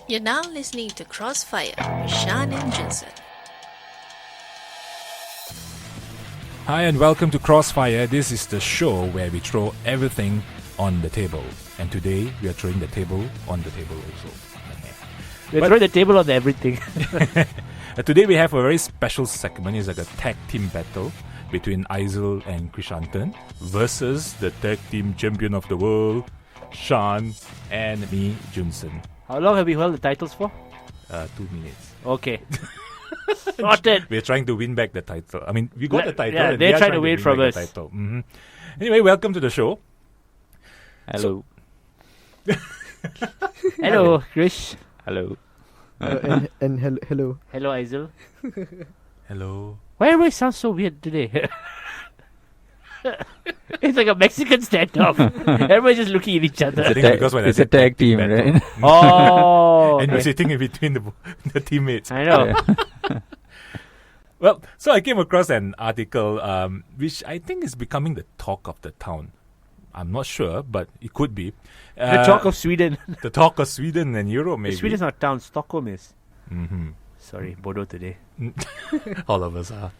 You're now listening to Krossfire with Shan and Jinsen. Hi and welcome to Krossfire. This is the show where we throw everything on the table. And today we are throwing the table on the table also. We're throwing the table on everything. Today we have a very special segment. It's like a tag team battle between Aizyl and Chrish versus the tag team champion of the world, Shan, and me, Junsen. How long have we held the titles for? 2 minutes. Okay. Sorted. We're trying to win back the title. I mean, we got the title. Yeah, they're trying to win from us. Mm-hmm. Anyway, welcome to the show. Hello. Hello, Krish. Hello. And hello. Hello, Aizyl. Hello. Why everybody sounds so weird today? It's like a Mexican standoff. Everybody's just looking at each other. It's a tag team, right? Oh. And okay. you're sitting in between the teammates. I know. Well, so I came across an article which I think is becoming the talk of the town. I'm not sure, but it could be. The talk of Sweden. The talk of Sweden and Europe, maybe. Sweden's not town. Stockholm is. Mm-hmm. Sorry, Bodo today. All of us are.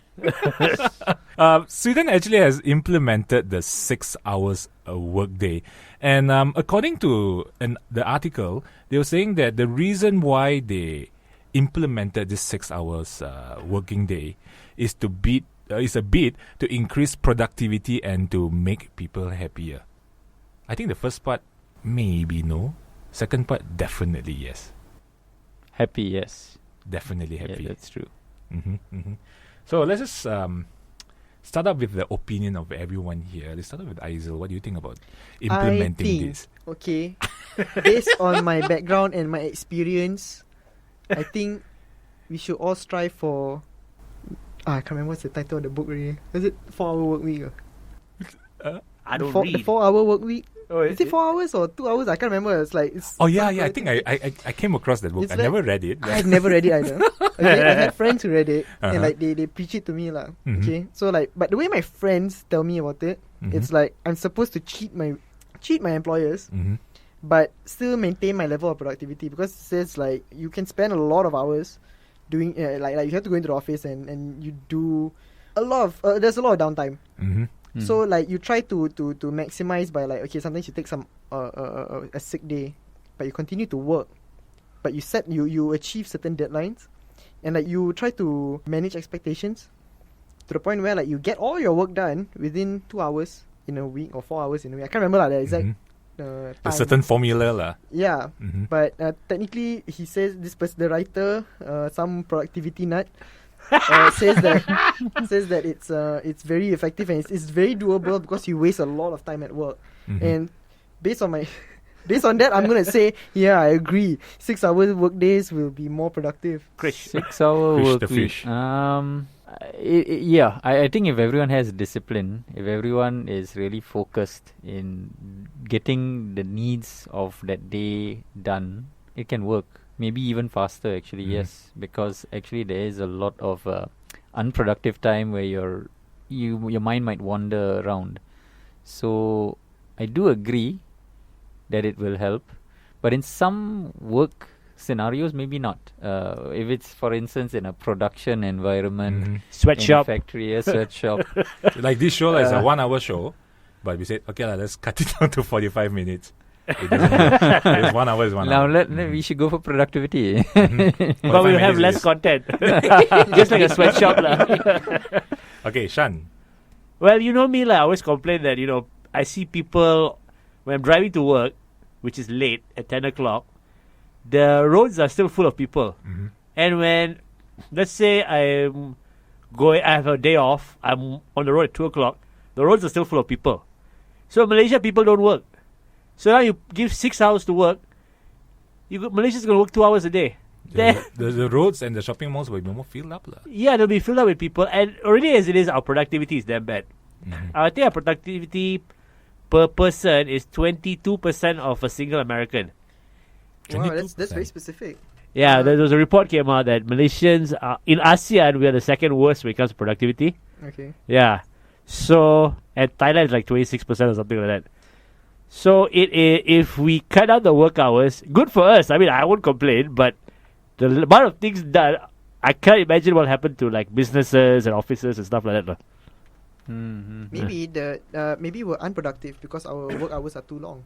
Sweden actually has implemented the 6 hours a workday. And according to the article, they were saying that the reason why they implemented this 6 hours working day is a bit to increase productivity and to make people happier. I think the first part, maybe no. Second part, definitely yes. Happy, yes. Definitely happy. Yeah, that's true. Mm-hmm, mm-hmm. So let's just start up with the opinion of everyone here. Let's start up with Aizyl. What do you think about implementing this? Okay, based on my background and my experience, I think we should all strive for... I can't remember what's the title of the book really. Is it 4-hour work week? I don't The read. 4-hour work week? Oh, Is it 4 hours or 2 hours? I can't remember. It's like... Oh yeah, I think I came across that book. It's I like- never read it. I've never read it either. Okay, I had friends who read it Uh-huh. and like they preach it to me lah. Mhm. Okay, so like, but the way my friends tell me about it, Mhm. it's like I'm supposed to cheat my employers, Mm-hmm. but still maintain my level of productivity, because it says like you can spend a lot of hours doing like you have to go into the office and you do a lot of there's a lot of downtime. Mm-hmm. So like you try to maximize by like, okay, sometimes you take some a sick day, but you continue to work, but you achieve certain deadlines, and like you try to manage expectations to the point where like you get all your work done within 2 hours in a week or 4 hours in a week. I can't remember the exact A time. certain formula lah. Yeah, Mm-hmm. but technically he says the writer, some productivity nut, says that it's very effective and it's very doable because you waste a lot of time at work. Mm-hmm. And based on that, I'm gonna say, yeah, I agree. 6 hours work days will be more productive. Krish. 6 hour Fish work the week. fish. I think if everyone has discipline, if everyone is really focused in getting the needs of that day done, it can work. Maybe even faster, actually, yes. Because actually there is a lot of unproductive time where your mind might wander around. So I do agree that it will help. But in some work scenarios, maybe not. If it's, for instance, in a production environment, Sweatshop. in a factory, a sweatshop. Like this show is a 1 hour show, but we said, okay, let's cut it down to 45 minutes. It doesn't work. It's 1 hour is 1 Now hour. we should go for productivity. But we'll have less content. Just like a sweatshop. lah. Okay, Shan. Well, you know me, I always complain that, I see people, when I'm driving to work, which is late at 10 o'clock, the roads are still full of people. Mm-hmm. And when, let's say I have a day off, I'm on the road at 2 o'clock, the roads are still full of people. So Malaysia, people don't work. So now you give 6 hours to work, Malaysia's going to work 2 hours a day. The roads and the shopping malls will be more filled up. Yeah, they'll be filled up with people. And already as it is, our productivity is that bad. Mm-hmm. I think our productivity per person is 22% of a single American. Wow, that's very specific. Yeah, there was a report came out that Malaysians, in ASEAN, we are the second worst when it comes to productivity. Okay. Yeah. So, and Thailand is like 26% or something like that. So if we cut out the work hours, good for us. I mean, I won't complain, but the amount of things done, I can't imagine what happened to like businesses and offices and stuff like that. No? Maybe we're unproductive because our work hours are too long.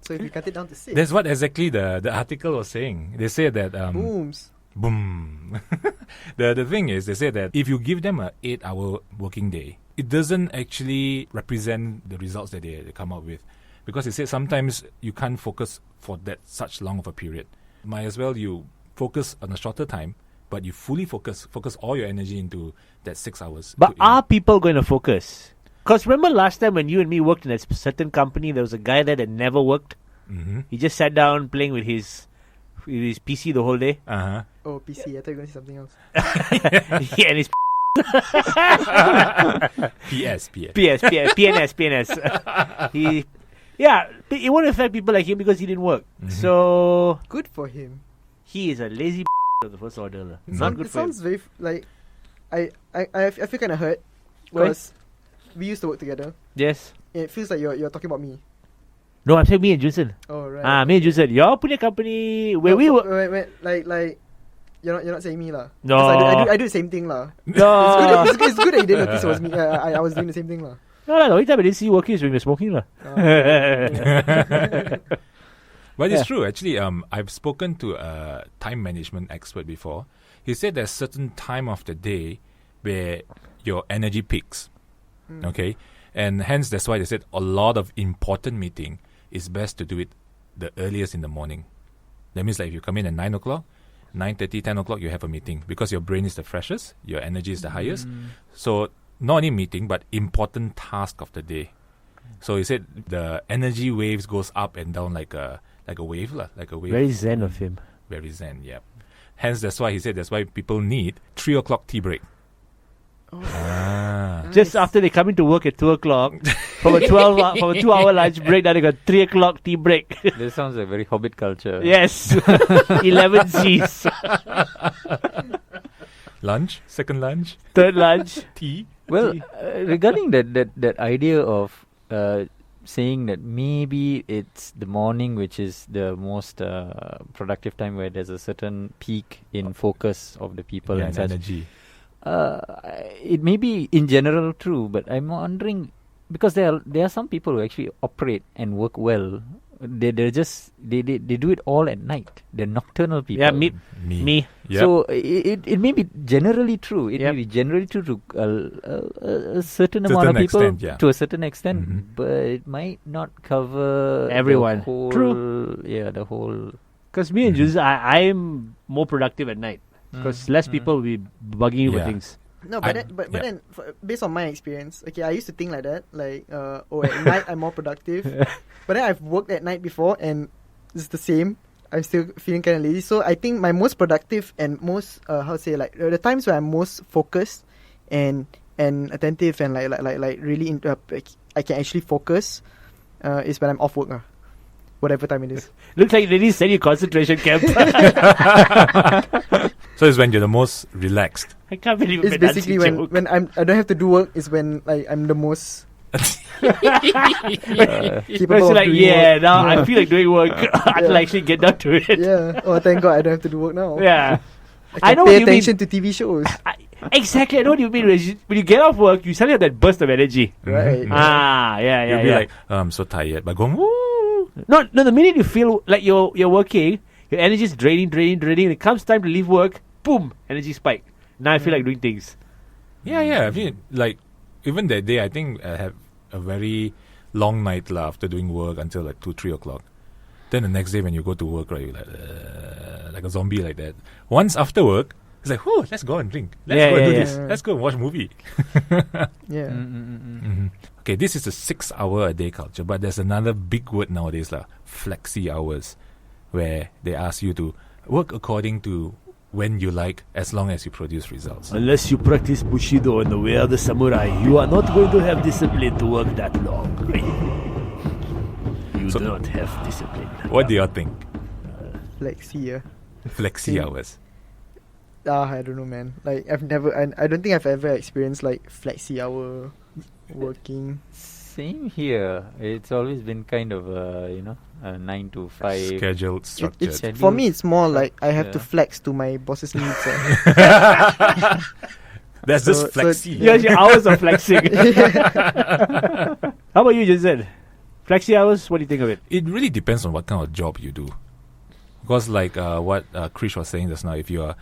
So if we cut it down to 6, That's what exactly the article was saying. They say that booms. boom. The thing is, they say that if you give them a 8-hour working day, it doesn't actually represent the results that they come up with, because they say sometimes you can't focus for that such long of a period. Might as well you focus on a shorter time, but you fully focus all your energy into that 6 hours. But are people going to focus? Because remember last time when you and me worked in a certain company, there was a guy there that never worked. Mm-hmm. He just sat down playing with his PC the whole day. Uh-huh. Oh, PC. I thought you were going to say something else. Yeah, and his PNS. It won't affect people like him because he didn't work. Mm-hmm. So Good for him. he is a lazy of the first order. Not good It for him. sounds very I feel kind of hurt because we used to work together. Yes. It feels like you're talking about me. No, I'm saying me and Junsen. Oh right. Me and Junsen. Your punya company where we work. Wait, like you're not saying me lah. No. 'Cause I do the same thing lah. No. It's good that you didn't notice it was me. I was doing the same thing lah. No, the only time I didn't see you working is when we were smoking. But it's true. Actually, I've spoken to a time management expert before. He said there's certain time of the day where your energy peaks. Okay? And hence, that's why they said a lot of important meeting is best to do it the earliest in the morning. That means like if you come in at 9 o'clock, 9:30, 10 o'clock, you have a meeting. Because your brain is the freshest, your energy is the highest. So, not only meeting, but important task of the day. So he said the energy waves goes up and down like a wave, like a wave. Very zen of him. Very zen, yeah. Hence, that's why he said that's why people need 3 o'clock tea break. Just after they come into work at 2 o'clock, from a 2-hour lunch break, then they got 3 o'clock tea break. This sounds like very Hobbit culture. Yes. 11 C's. Lunch, second lunch, Third lunch. tea. Well, regarding that idea of saying that maybe it's the morning which is the most productive time, where there's a certain peak in focus of the people Yeah, and and such. energy. It may be in general true, but I'm wondering, because there are some people who actually operate and work well. They do it all at night. They're nocturnal people. Yeah, me. Yep. So it may be generally true. It Yep. may be generally true to a certain amount of people, extent, yeah. to a certain extent, Mhm. but it might not cover Everyone. The whole, True. Yeah, the whole. Because me and Juz, I'm more productive at night. Because less people will be bugging you for Yeah. things. No, but I- then based on my experience, okay, I used to think like that, like at night I'm more productive. But then I've worked at night before and it's the same. I'm still feeling kind of lazy. So I think my most productive and most the times where I'm most focused and attentive and like really I can actually focus is when I'm off work. Whatever time it is. Looks like they didn't send you concentration camp. So it's when you're the most relaxed. I can't believe It's basically when I don't have to do work is when like I'm the most capable of like, doing work. now I feel like doing work until I actually get down to it. Yeah. Oh, thank God I don't have to do work now. Yeah. I know can what pay you mean. attention to TV shows. Exactly, I know what you mean. When you get off work, you suddenly have that burst of energy. Right. Yeah. You'll be like, I'm so tired, but going, woo! No, the minute you feel like you're working, your energy is draining. It comes time to leave work, boom, energy spike. Now I feel like doing things. Yeah. I mean, like, even that day, I think I have a very long night after doing work until like 2-3 o'clock. Then the next day when you go to work, right, you're like a zombie like that. Once after work, it's like, whoo, let's go and drink. Let's go and do this. yeah. Let's go and watch a movie. Yeah. Mm-hmm. Okay, this is a 6-hour-a-day culture, but there's another big word nowadays, flexi hours, where they ask you to work according to when you like, as long as you produce results. Unless you practice Bushido in the way of the samurai, you are not going to have discipline to work that long. You So- do not have discipline. What do you think? Flexi, Flexi hours. I don't know, man. Like I've never, I don't think I've ever experienced like flexi hour working. Same here. It's always been kind of a 9 to 5. Scheduled, structured. It's for me. It's more like I have to Yeah. flex to my boss's needs. That's So- just flexi. so- Yeah, your hours of flexing. How about you, Jensen? Flexi hours, what do you think of it? It really depends on what kind of job you do. Because like what Krish was saying just now, if you're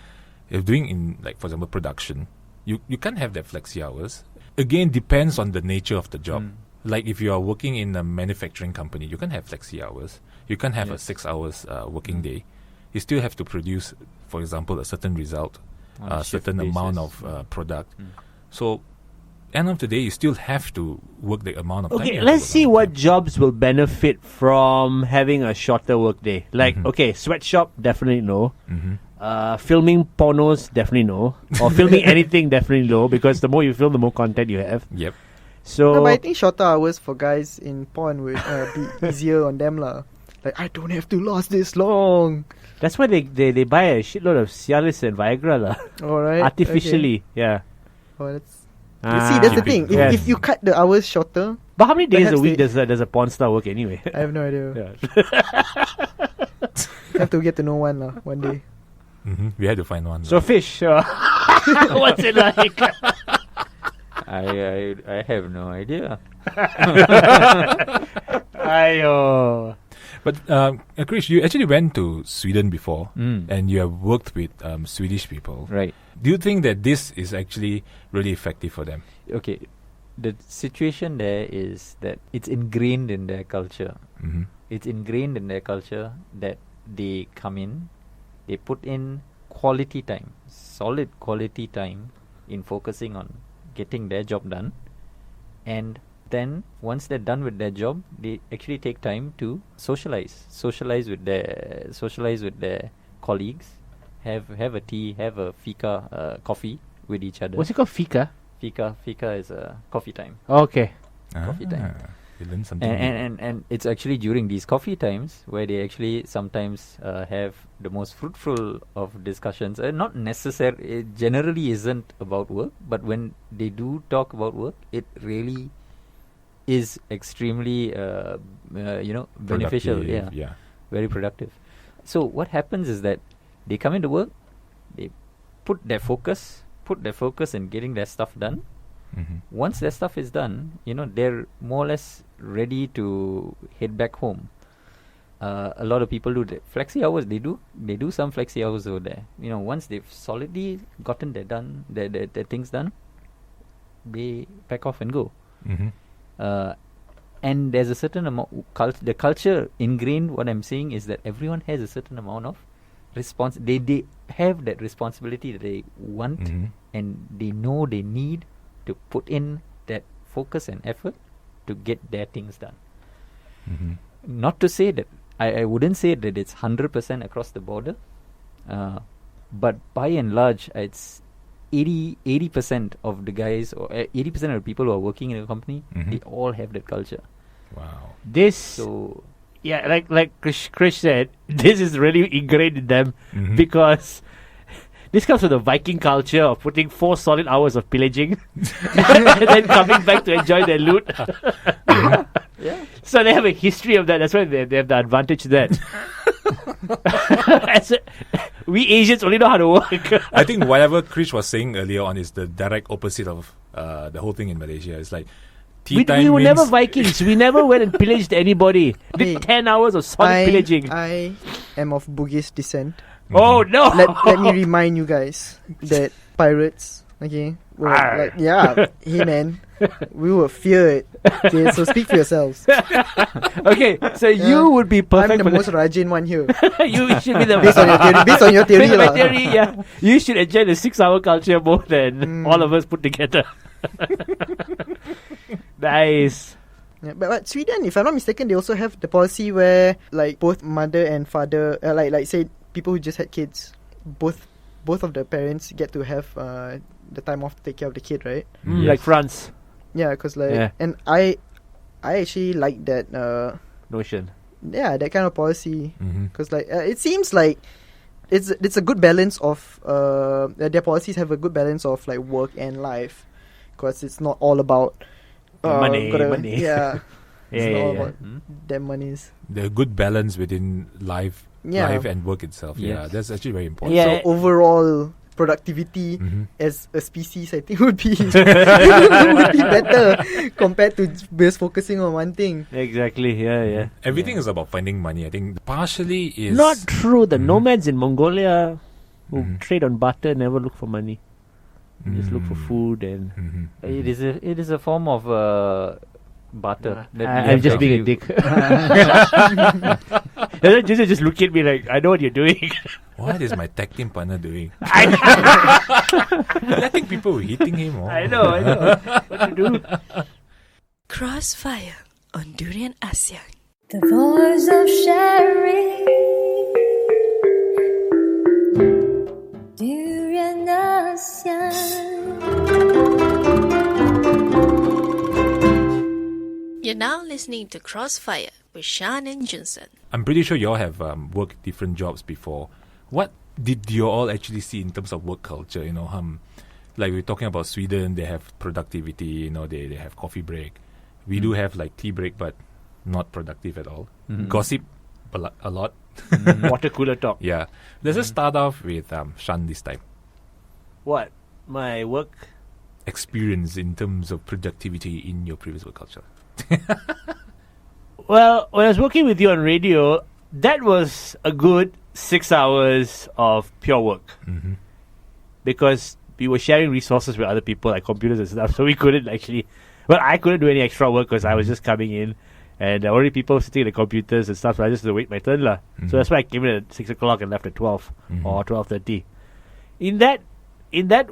doing in, like, for example, production, you can't have that flexi hours. Again, depends on the nature of the job. Mm. Like if you are working in a manufacturing company, you can have flexi hours. You can have a Yes. 6 hours working day. You still have to produce, for example, a certain result, On a shift certain amount basis. of product. Mm. So, end of the day, you still have to work the amount of time. Okay, you have to let's work see on what time. jobs will benefit from having a shorter work day. Like, Mhm. okay, sweatshop, definitely no. Mhm. Filming pornos, definitely no. Or filming anything, definitely no. Because the more you film, the more content you have. Yep. So, No, but I think shorter hours for guys in porn would be easier on them lah. Like, I don't have to last this long. that's why they buy a shitload of Cialis and Viagra lah. All right. Artificially, yeah. Okay. Oh, that's. You see, that's the Keep it thing. If, going. if you cut the hours shorter, But how many days a Perhaps week they- does a porn star work anyway? I have no idea. Yeah. Have to get to know one lah one day. We had to find one. So fish, what's it like? I have no idea. Ayo. But Krish, you actually went to Sweden before, Mm. and you have worked with Swedish people. Right. Do you think that this is actually really effective for them? Okay. The situation there is that it's ingrained in their culture. Mm-hmm. It's ingrained in their culture that they come in, they put in quality time, solid quality time in focusing on getting their job done, and then once they're done with their job, they actually take time to socialize with their colleagues, have a tea, have a fika, coffee with each other. What's it called? Fika? Fika is a coffee time. Okay. Ah, Coffee time. you learned something. And it's actually during these coffee times where they actually sometimes have the most fruitful of discussions. Not necessarily, it generally isn't about work, but when they do talk about work, it really is extremely, beneficial. Productive, Yeah, very productive. So what happens is that they come into work, they put their focus in getting their stuff done. Mm-hmm. Once their stuff is done, they're more or less ready to head back home. A lot of people do the flexi hours. They do some flexi hours over there. Once they've solidly gotten their things done, they pack off and go. Mm-hmm. And there's a certain amount. The culture ingrained. What I'm saying is that everyone has a certain amount of response. They have that responsibility that they want, Mm-hmm. and they know they need to put in that focus and effort to get their things done. Mm-hmm. Not to say that I wouldn't say that it's 100% across the border, but by and large, it's 80% of the guys or 80% of the people who are working in a company, Mhm. they all have that culture. Wow. This, So yeah, like Krish said, this is really ingrained in them Mhm. because this comes from the Viking culture of putting 4 solid hours of pillaging and then coming back to enjoy their loot. yeah, So they have a history of that. That's why they have the advantage of that. We Asians only know how to work. I think whatever Krish was saying earlier on is the direct opposite of the whole thing in Malaysia. It's like tea We time were means never Vikings. We never went and pillaged anybody. Hey, Did 10 hours of solid pillaging. I am of Bugis descent. Oh no! Let me remind you guys that pirates, okay, were Arr. like, yeah, hey man, we were feared. Okay, so speak for yourselves. Okay, so Yeah. you would be I'm perfect the for most Rajin one here. You should be the Based on your theory, based on your theory, Based on my lah. theory, yeah. You should enjoy the 6-hour culture more than Mm. all of us put together. Nice. Yeah, but Sweden, if I'm not mistaken, they also have the policy where like both mother and father, like say people who just had kids, both of the parents get to have the time off to take care of the kid, right? Mm, Yes. Like France. Yeah, because like, Yeah. and I actually like that. Notion. Yeah, that kind of policy. Mhm. Because like it seems like it's a good balance of their policies have a good balance of like work and life, because it's not all about Money. Yeah. It's Yeah, not all yeah. about them monies. The good balance within life and work itself. Yeah, Yes. that's actually very important. Yeah. So overall productivity Mhm. as a species, I think would be would be better compared to just focusing on one thing. Exactly. Yeah. Everything is about finding money. I think partially is Not true. The Mhm. nomads in Mongolia who Mhm. trade on barter never look for money. They just look for food and. Mhm. It is a form of barter. that we I'm have just to being a actually- dick. Just look at me like I know what you're doing. What is my tag team partner doing? I I think people were hitting him. I know. What to do? Krossfire on Durian Asyang. The voice of sharing. Durian Asyang. You're now listening to Krossfire with Shan and Johnson. I'm pretty sure you all have worked different jobs before. What did you all actually see in terms of work culture? Like we're talking about Sweden, they have productivity. They have coffee break. We do have like tea break, but not productive at all. Gossip a lot. Water cooler talk. Yeah. Let's just start off with Shan this time. What? My work. Experience in terms of productivity in your previous work culture. Well, when I was working with you on radio, that was a good 6 hours of pure work Mm-hmm. because we were sharing resources with other people like computers and stuff. So we couldn't actually. Well, I couldn't do any extra work because I was just coming in, and there were already people sitting at the computers and stuff. So I just had to wait my turn lah. Mhm. So that's why I came in at 6 o'clock and left at 12 Mhm. or 12:30. In that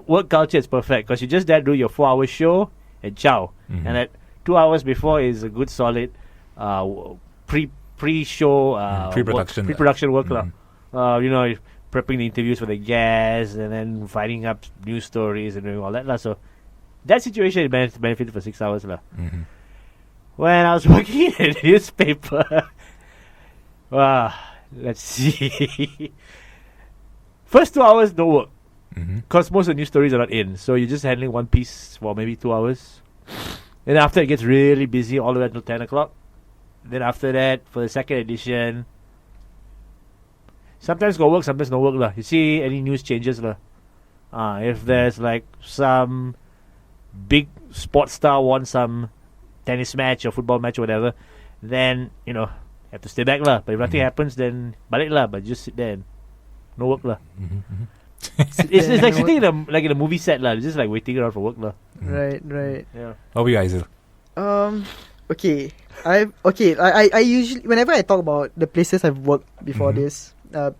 work culture, it's perfect because you just there do your 4 hour show and ciao. Mhm. And at 2 hours before is a good solid pre-show Pre-production. pre-production work lah. Mhm. Prepping the interviews for the guests and then finding up news stories and doing all that lah. So that situation benefited for 6 hours lah. Mhm. When I was working in a newspaper, let's see. First 2 hours no work Mhm. because most of the news stories are not in. So you're just handling one piece for maybe 2 hours. Then after it gets really busy all the way until 10 o'clock. Then after that, for the second edition, sometimes go work, sometimes no work lah. You see any news changes lah. If there's like some big sports star won some tennis match or football match or whatever, then you have to stay back lah. But if nothing Mhm. happens, then balik lah. But just sit there and no work lah. Mhm. Mhm. It's like sitting in a movie set lah. It's just like waiting around for work lah. Right. Yeah. How about you, Aizyl? Okay. I usually, whenever I talk about the places I've worked before Mhm. this, I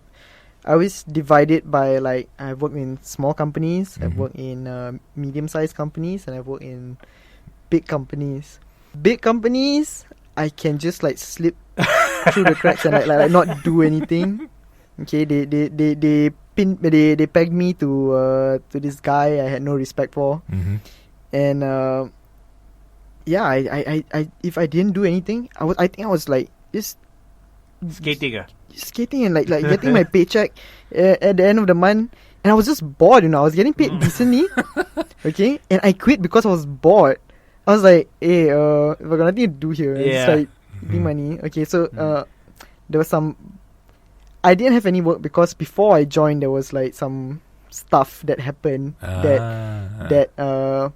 always divide it by like I've worked in small companies, I've Mhm. worked in medium-sized companies, and I've worked in big companies. Big companies, I can just like slip through the cracks and like not do anything. Okay, they pegged me to this guy I had no respect for, Mm-hmm. and I if I didn't do anything, I think I was like just Skating skating and like getting my paycheck at the end of the month, and I was just bored. I was getting paid decently, okay, and I quit because I was bored. I was like, hey, if I got nothing to do here, Yeah. it's like eating money. Okay, so there was some. I didn't have any work because before I joined, there was like some stuff that happened that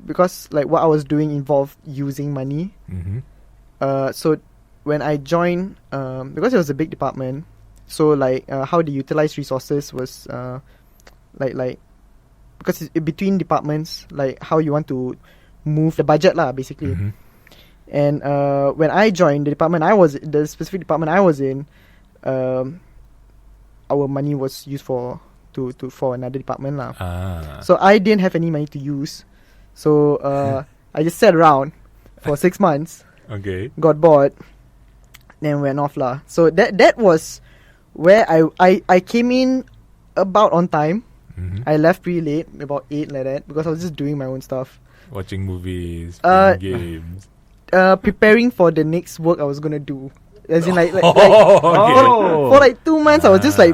because like what I was doing involved using money. Mm-hmm. So when I joined, because it was a big department, so like how they utilize resources was like because it's between departments, like how you want to move the budget lah, basically. Mm-hmm. And when I joined the specific department I was in, our money was used for another department lah. So I didn't have any money to use, so I just sat around for 6 months. Okay. Got bored, then went off lah. So that was where I came in about on time. Mm-hmm. I left pretty late, about 8 like that, because I was just doing my own stuff. Watching movies, Uh, playing games. Preparing for the next work I was gonna do. As in like Oh. for like 2 months, I was just like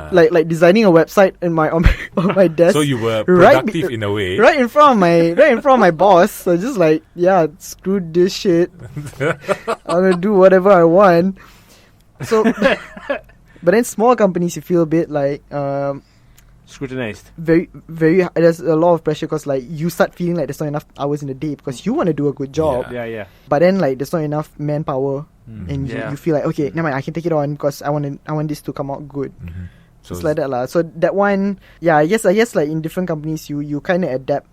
designing a website in my on my desk. So you were Right productive in a way. right in front of my boss. So just like, yeah, screw this shit. I'm gonna do whatever I want. So, but then small companies, you feel a bit like Scrutinized. very there's a lot of pressure because like you start feeling like there's not enough hours in the day because you want to do a good job, Yeah. but then like there's not enough manpower, and Yeah. you feel like, okay, never mind, I can take it on because I want this to come out good. So It's like that lah. So that one, yeah, I guess like in different companies, you kind of adapt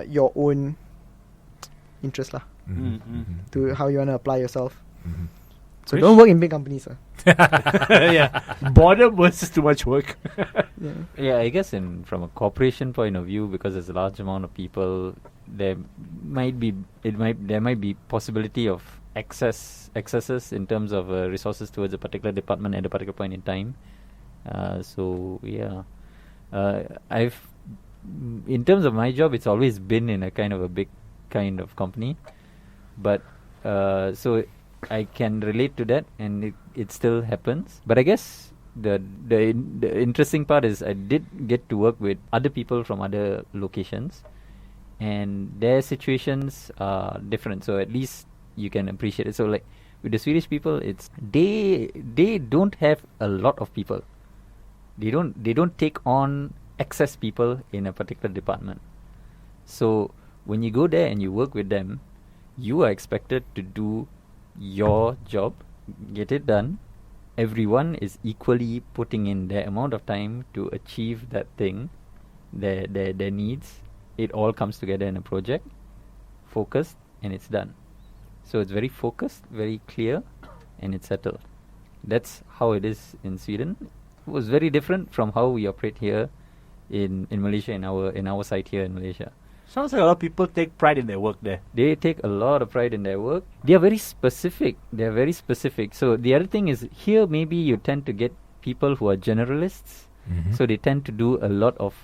your own interest lah to how you want to apply yourself. So Krish? don't work in big companies lah. Yeah. Boredom versus too much work. Yeah, I guess from a corporation point of view, because there's a large amount of people, there might be possibility of excesses in terms of resources towards a particular department at a particular point in time. So yeah, in terms of my job, it's always been in a kind of a big kind of company, but so I can relate to that, and it still happens. But I guess the interesting part is I did get to work with other people from other locations, and their situations are different. So at least you can appreciate it. So like with the Swedish people, it's they don't have a lot of people. They don't take on excess people in a particular department. So when you go there and you work with them, you are expected to do your job, get it done. Everyone is equally putting in their amount of time to achieve that thing, their needs. It all comes together in a project, focused, and it's done. So it's very focused, very clear, and it's settled. That's how it is in Sweden. It was very different from how we operate here in Malaysia, in our site here in Malaysia. Sounds like a lot of people take pride in their work there. They take a lot of pride in their work. They are very specific. So the other thing is, here maybe you tend to get people who are generalists. So they tend to do a lot of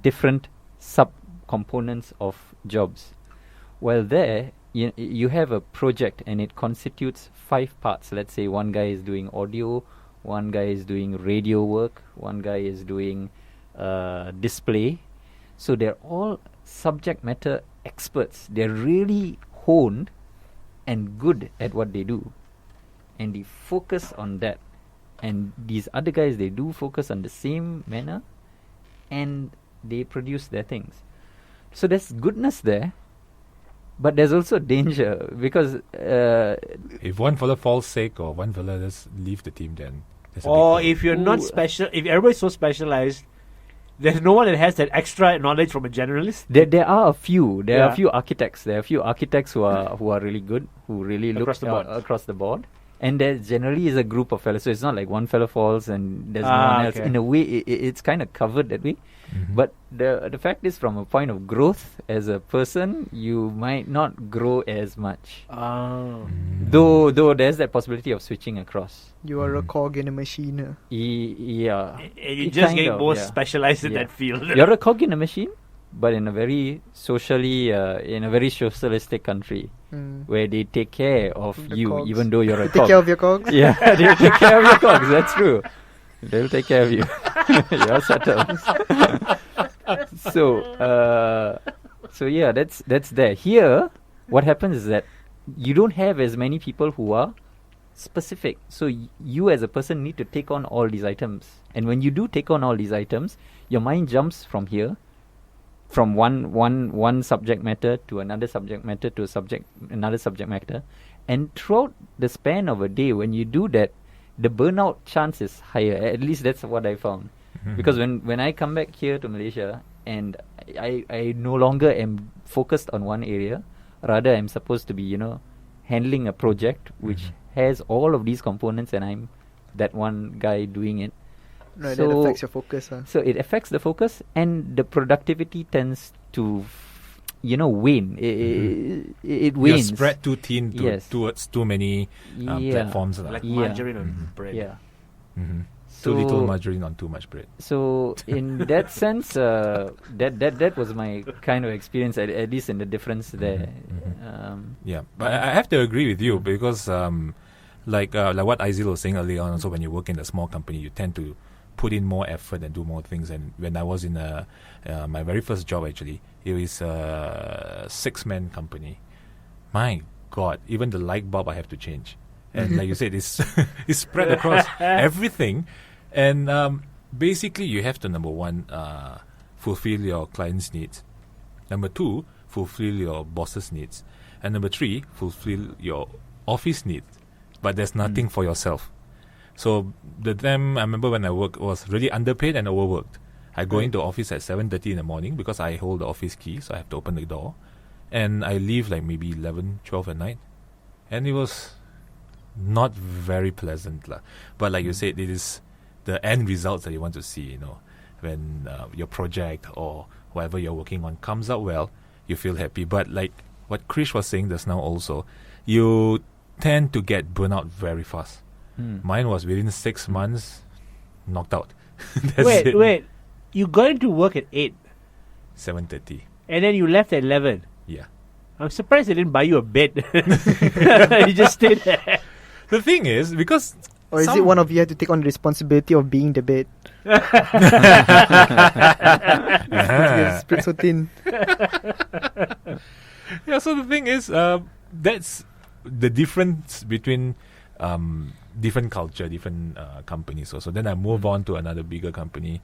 different sub-components of jobs. While there, you have a project and it constitutes 5 parts. Let's say one guy is doing audio, one guy is doing radio work, one guy is doing display. So they're all subject matter experts. They're really honed and good at what they do, and they focus on that. And these other guys, they do focus on the same manner, and they produce their things. So there's goodness there, but there's also danger because if one fella falls sick or one fella just leave the team, then there's a big Or problem. if you're not special, if everybody's so specialized, there's no one that has that extra knowledge from a generalist. there are a few. There are Yeah. a few architects. There are a few architects who are really good, who really look Across the board. across the board. And there generally is a group of fellows. So it's not like one fellow falls and there's no Ah, one else. okay. In a way, it's kind of covered that way. But the fact is, from a point of growth as a person, you might not grow as much. Though there's that possibility of switching across. You are a cog in a machine. Yeah. And you It just kind get of, more yeah. specialized in Yeah. that field. You're a cog in a machine, but in a very socially, in a very socialistic country where they take care of The you, cogs. even though you're a Take cog. care of your cogs. Yeah, they'll take care of your cogs. That's true. They'll take care of you. You're settled. So yeah, that's there. Here, what happens is that you don't have as many people who are specific. So you as a person need to take on all these items. And when you do take on all these items, your mind jumps from here, from one subject matter to another subject matter to another subject matter. And throughout the span of a day, when you do that, the burnout chance is higher. At least that's what I found. Because when I come back here to Malaysia and I no longer am focused on one area, rather I'm supposed to be, handling a project which has all of these components and I'm that one guy doing it. Right, So- that affects your focus. So it affects the focus and the productivity tends to, wane. It You're wanes. spread too thin Yes. towards too many platforms. Like Yeah. margarine on bread. Yeah. Too little So- margarine on too much bread. So in that sense, that was my kind of experience, at least in the difference there. Yeah, but I have to agree with you because Like what Aizyl was saying earlier on, also when you work in a small company, you tend to put in more effort and do more things. And when I was in my very first job, actually, it was a 6-man company. My God, even the light bulb I have to change. And like you said, it's it's spread across everything. And basically, you have to, number one, fulfill your client's needs. Number two, fulfill your boss's needs. And number three, fulfill your office needs. But there's nothing for yourself. So the time I remember when I worked was really underpaid and overworked. I go into office at 7:30 in the morning because I hold the office key, so I have to open the door. And I leave like maybe 11, 12 at night. And it was not very pleasant. But like you said, it is the end results that you want to see, you know. When your project or whatever you're working on comes out well, you feel happy. But like what Krish was saying just now also, you tend to get burnt out very fast. Mine was within 6 months, knocked out. Wait. You got into work at 8. 7:30. And then you left at 11. Yeah. I'm surprised they didn't buy you a bed. You just stayed there. The thing is, because... Or is it one of you have to take on the responsibility of being the bed? Split so thin. Yeah, so the thing is, that's the difference between different culture, different companies also. Then I move on to another bigger company.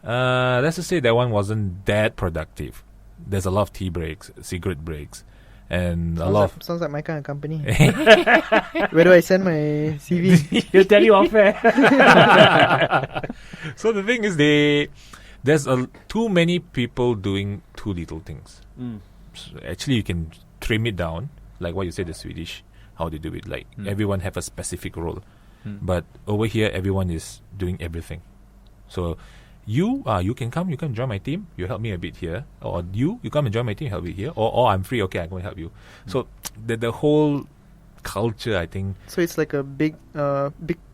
Let's just say that one wasn't that productive. There's a lot of tea breaks, cigarette breaks, and sounds like my kind of company. Where do I send my CV? He'll tell you off air. So the thing is, there's too many people doing too little things. So actually, you can trim it down, like what you said, the Swedish, how they do it. Like everyone have a specific role, but over here, everyone is doing everything. So you can come join my team. You help me a bit here, or you come and join my team, help me here, or I'm free. Okay, I'm going to help you. So the whole culture, I think. So it's like a big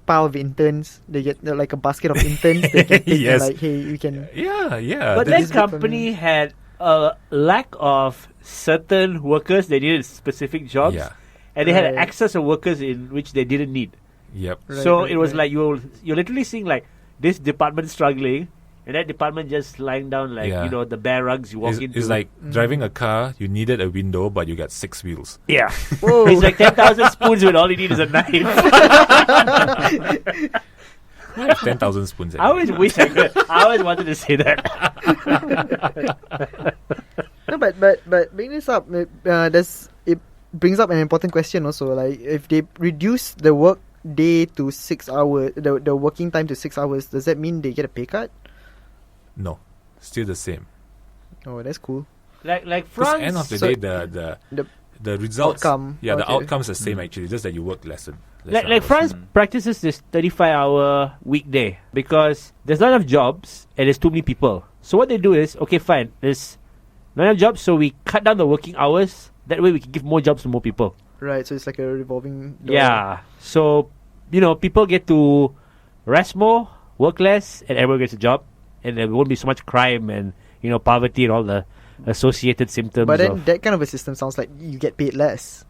pile of interns. They get like a basket of interns. They get Yes. like, hey, you can. Yeah. But that company had a lack of certain workers. They needed specific jobs. Yeah. And they had Right. access of workers in which they didn't need. Yep. So it was like you're literally seeing like this department struggling, and that department just lying down like, Yeah. you know, the bare rugs you walk into. It's like driving a car. You needed a window, but you got 6 wheels. Yeah. Whoa. It's like 10,000 spoons when all you need is a knife. I have 10,000 spoons. I always wish I could. I always wanted to say that. No, but bring this up. It brings up an important question also. Like, if they reduce the work day to 6 hours, the working time to 6 hours, does that mean they get a pay cut? No, still the same. Oh, that's cool. Like Because France. end of the So day, the the results, outcome, the okay. outcome's the same actually. Just that you work lesser. Like hours. France practices this 35-hour weekday because there's not enough jobs and there's too many people. So what they do is, okay, fine, there's not enough jobs, so we cut down the working hours. That way we can give more jobs to more people. Right, so it's like a revolving door. Yeah. So, you know, people get to rest more, work less, and everyone gets a job. And there won't be so much crime and, you know, poverty and all the associated symptoms. But then of that kind of a system sounds like you get paid less.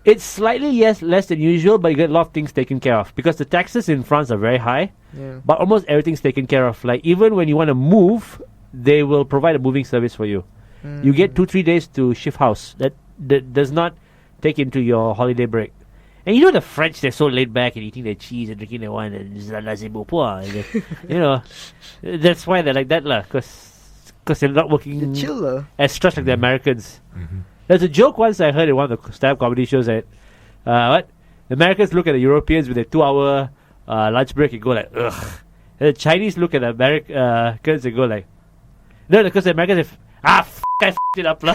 it's slightly less than usual, but you get a lot of things taken care of. Because the taxes in France are very high, Yeah. but almost everything's taken care of. Like, even when you want to move, they will provide a moving service for you. You get 2-3 days to shift house. That does not take into your holiday break. And you know the French, they're so laid back and eating their cheese and drinking their wine and you know, that's why they're like that lah. Because they're not working The chiller. as stressed like the Americans. Mm-hmm. There's a joke once I heard in one of the stand-up comedy shows that the Americans look at the Europeans with a 2-hour lunch break and go like, ugh. And the Chinese look at the Americans and go like, no, because the Americans have, I f***ed it up. lah."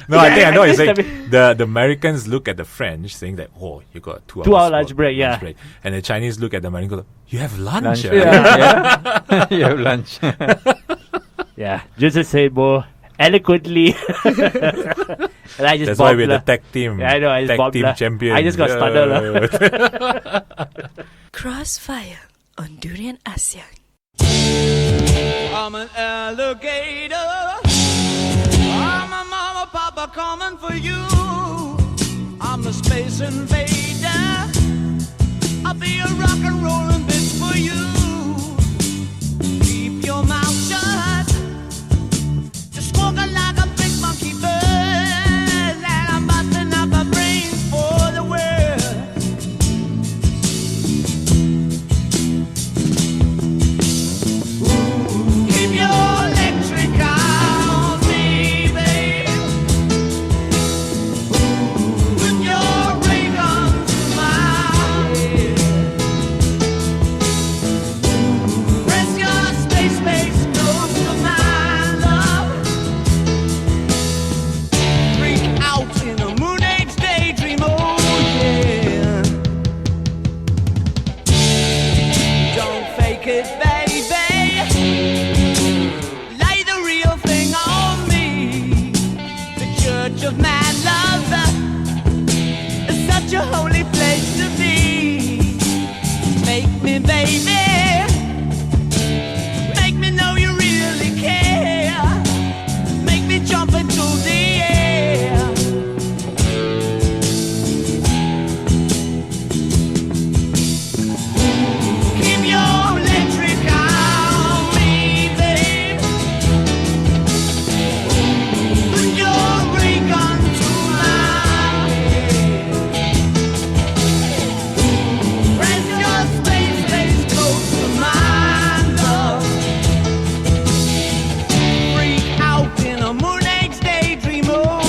No, I think I know. It's just- like the Americans look at the French saying that, oh, you got 2 hours. 2-hour lunch break, yeah. And the Chinese look at the Americans and go, you have lunch? Lunch. ah?" Yeah. You have lunch. Yeah, just to say more eloquently. And I just That's why bobbed we're lah. the tag team. Yeah, I know, I just tag bobbed team lah. champion. I just got stunned lah. Crossfire on Durian Asia. I'm an alligator. I'm a mama, papa coming for you. I'm a space invader. I'll be a rock and rollin' bitch for you. Keep your mouth shut. Just walking like a big monkey bird, and I'm busting up a brain for the world. Keep your electric on me, babe. Put your ray gun to my head. Press your space close to my love. Freak out in a moon age daydream, oh yeah. Don't fake it, baby. Lay the real thing on me. The church of man love is such a holy place to be. Make me, baby. Make me know you really care. Make me jump into the air. Keep your electric on me, babe. Put your ray gun to my head. Press your space close to my love. Freak out in a moon age daydream, oh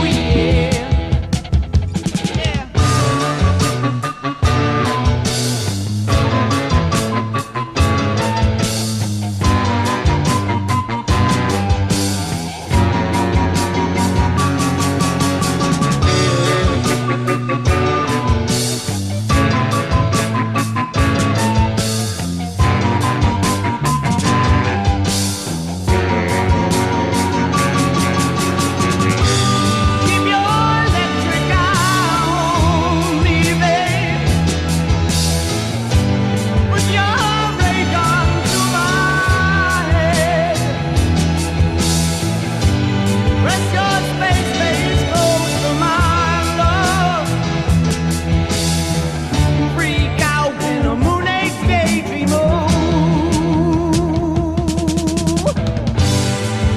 yeah. Yeah. Keep your electric on me, babe. Put your ray gun to my head. Press your space close to my love. Freak out in a moon age daydream, oh.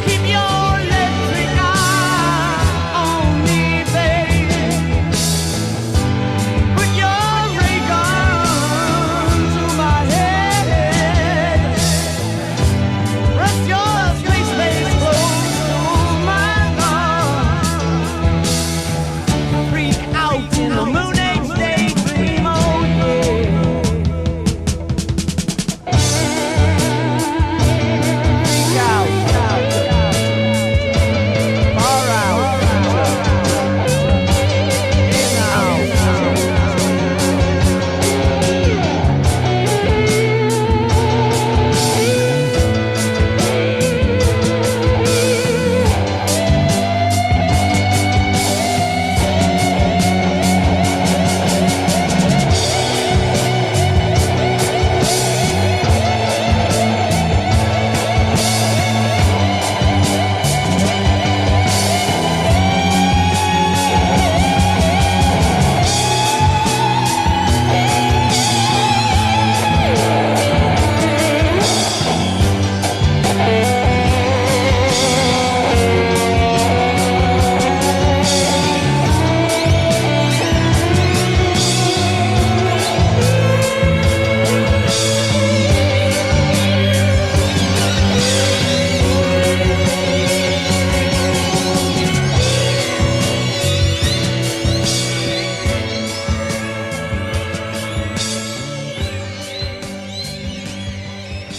Keep your electric eye on me, baby. Put your ray gun to my head. Press your space close to my love. Freak out in a moon age daydream, oh yeah. Freak out, far out, in out.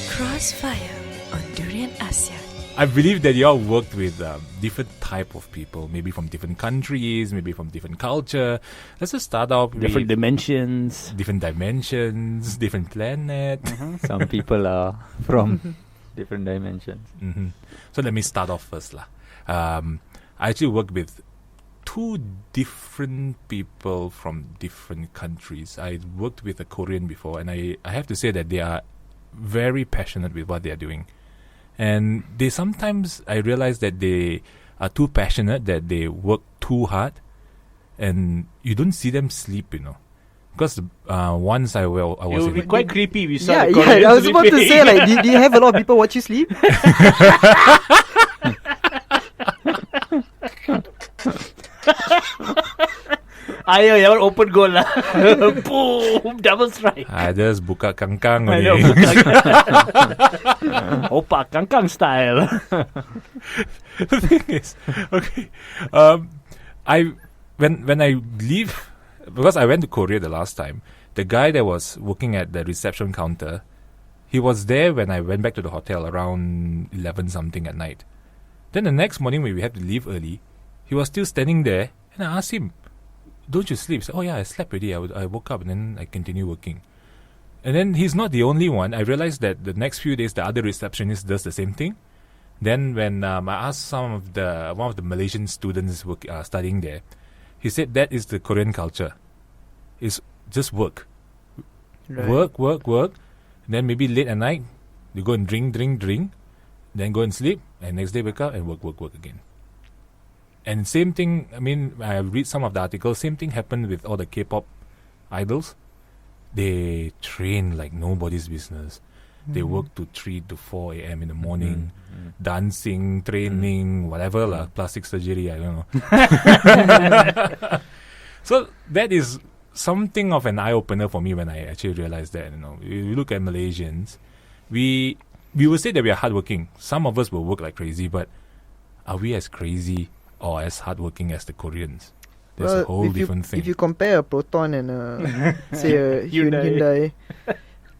Crossfire on Durian Asia. I believe that you all worked with different type of people, maybe from different countries, maybe from different culture. Let's just start off Different with dimensions. different dimensions, different planet. Some people are from different dimensions. So let me start off first, lah. I actually worked with two different people from different countries. I worked with a Korean before, and I have to say that they are very passionate with what they are doing. And they sometimes, I realize that they are too passionate, that they work too hard, and you don't see them sleep, Because once I It was would be in, quite creepy if you saw Yeah, the yeah. Koreans I was about to sleeping. say, like, do you have a lot of people watch you sleep? Ayo, you have open goal lah. Boom, double strike. I just buka kangkang I know. only. Opa kangkang style. The thing is, okay, when I leave, because I went to Korea the last time, the guy that was working at the reception counter, he was there when I went back to the hotel around 11 something at night. Then the next morning when we had to leave early, he was still standing there, and I asked him, "Don't you sleep?" He said, "Oh yeah, I slept already. I woke up and then I continued working." And then he's not the only one. I realized that the next few days the other receptionist does the same thing. Then when I asked one of the Malaysian students studying there, he said that is the Korean culture. It's just work. Right. Work. Then maybe late at night, you go and drink. Then go and sleep. And next day wake up and work again. And same thing, I mean, I read some of the articles, same thing happened with all the K-pop idols. They train like nobody's business. They work to 3 to 4 a.m. in the morning, dancing, training, whatever, plastic surgery, I don't know. So that is something of an eye-opener for me when I actually realized that, you look at Malaysians, we will say that we are hardworking. Some of us will work like crazy, but are we as crazy or as hardworking as the Koreans? There's a whole different thing. If you compare a Proton and say a Hyundai,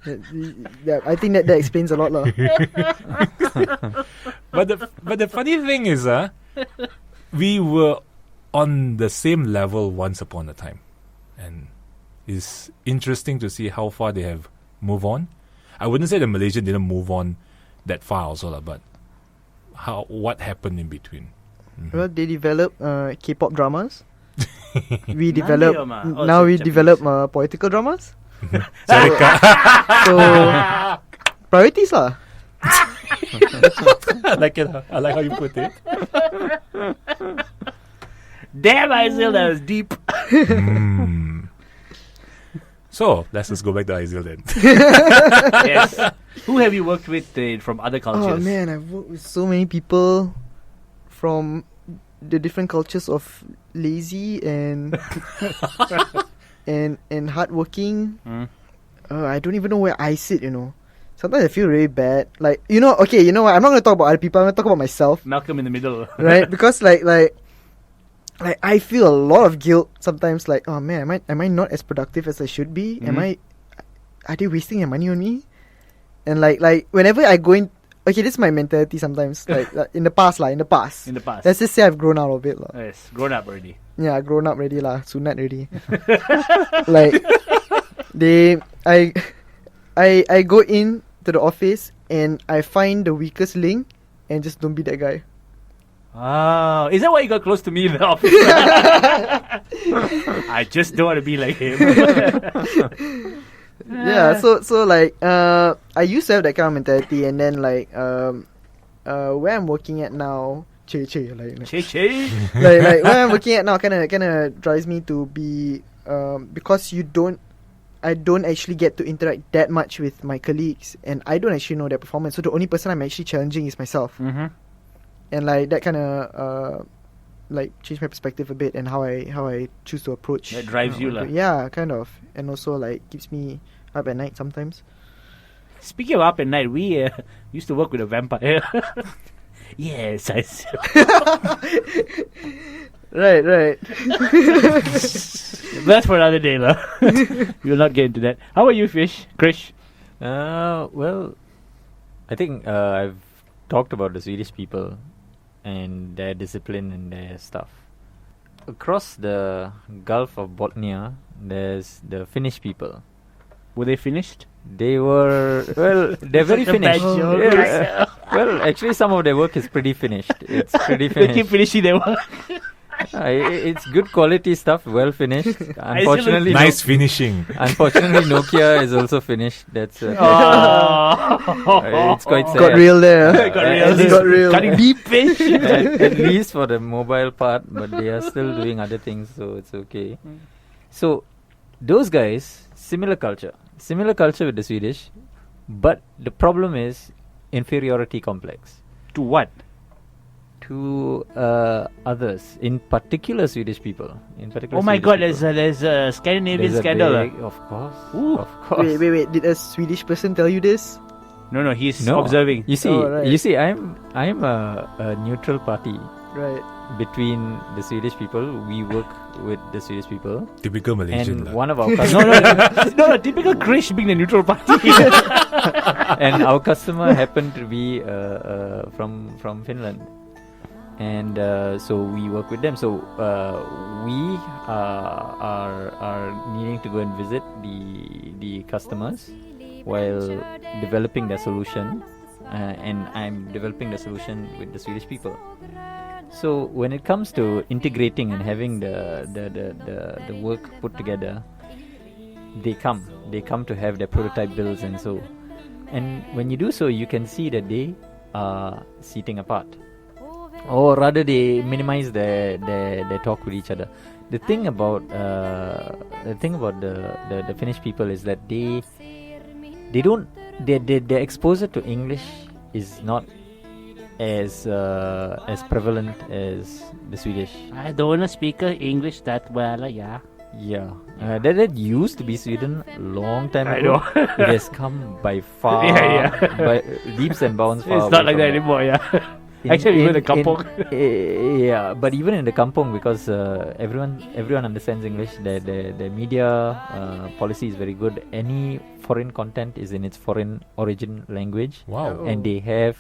I think that explains a lot lah. But the funny thing is, we were on the same level once upon a time, and it's interesting to see how far they have moved on. I wouldn't say the Malaysian didn't move on that far also lah, but what happened in between? Well, they develop K-pop dramas. We develop Japanese. develop political dramas. Sarika. So priorities lah. I like it. I like how you put it. Damn, Aizyl, that was deep. So let's just go back to Aizyl then. Yes. Who have you worked with from other cultures? Oh man, I've worked with so many people from the different cultures of lazy and and hardworking. I don't even know where I sit. Sometimes I feel really bad. Like okay, you know what? I'm not gonna talk about other people. I'm gonna talk about myself. Malcolm in the middle. Right? Because like I feel a lot of guilt sometimes. Like, oh man, am I not as productive as I should be? Are they wasting their money on me? And like whenever I go in, okay, this is my mentality sometimes. Like in the past. In the past. Let's just say I've grown out of it lah. Yes, grown up already. Yeah, grown up already lah. Sunat already. Like I go in to the office and I find the weakest link and just don't be that guy. Oh, is that why you got close to me in the office? I just don't want to be like him. Yeah, so like I used to have that kind of mentality, and then like where I'm working at now, like where I'm working at now kind of drives me to be because I don't actually get to interact that much with my colleagues, and I don't actually know their performance. So the only person I'm actually challenging is myself. And like that kind of like changed my perspective a bit, and how I choose to approach. That drives you lah. Yeah, kind of, and also like keeps me up at night sometimes. Speaking of up at night, we used to work with a vampire. Yes, I see. Right. That's for another day, lah. We will not get into that. How about you, Chrish? Well, I think I've talked about the Swedish people and their discipline and their stuff. Across the Gulf of Bothnia, there's the Finnish people. Were they finished? They were, well, they're very Such a bad finished. joke. Yeah, well, actually, some of their work is pretty finished. It's pretty They keep finished. finishing their work. It's good quality stuff, well finished. Unfortunately, Nice finishing. Unfortunately, Nokia is also finished. That's it's quite sad. Got real there. Got real. Cutting deep fish. at least for the mobile part, but they are still doing other things, so it's okay. So those guys, similar culture with the Swedish, but the problem is inferiority complex To what? to others, in particular Swedish people. Oh my God! There's a Scandinavian scandal. Of course. Ooh. Of course. Wait. Did a Swedish person tell you this? No, he's No. observing. You see, Oh, right. I'm a neutral party Right. between the Swedish people. We work with the Swedish people, Typical Malaysian. and lah. one of our No, typical Chrish being the neutral party. and our customer happened to be from Finland, and so we work with them. So we are needing to go and visit the customers while developing their solution, and I'm developing the solution with the Swedish people. So when it comes to integrating and having the work put together, they come to have their prototype builds, and so, and when you do so, you can see that they are seating apart, or rather they minimize their talk with each other. The thing about the Finnish people is that they don't their exposure to English is not as prevalent as the Swedish. I don't speak English that well, yeah. Yeah, that used to be Sweden long time I ago. know. It has come by far, Yeah. by leaps and bounds. Far It's not away like from that anymore, yeah. Actually, even the kampong. yeah, but even in the kampong, because everyone understands English. The media policy is very good. Any foreign content is in its foreign origin language. Wow. And they have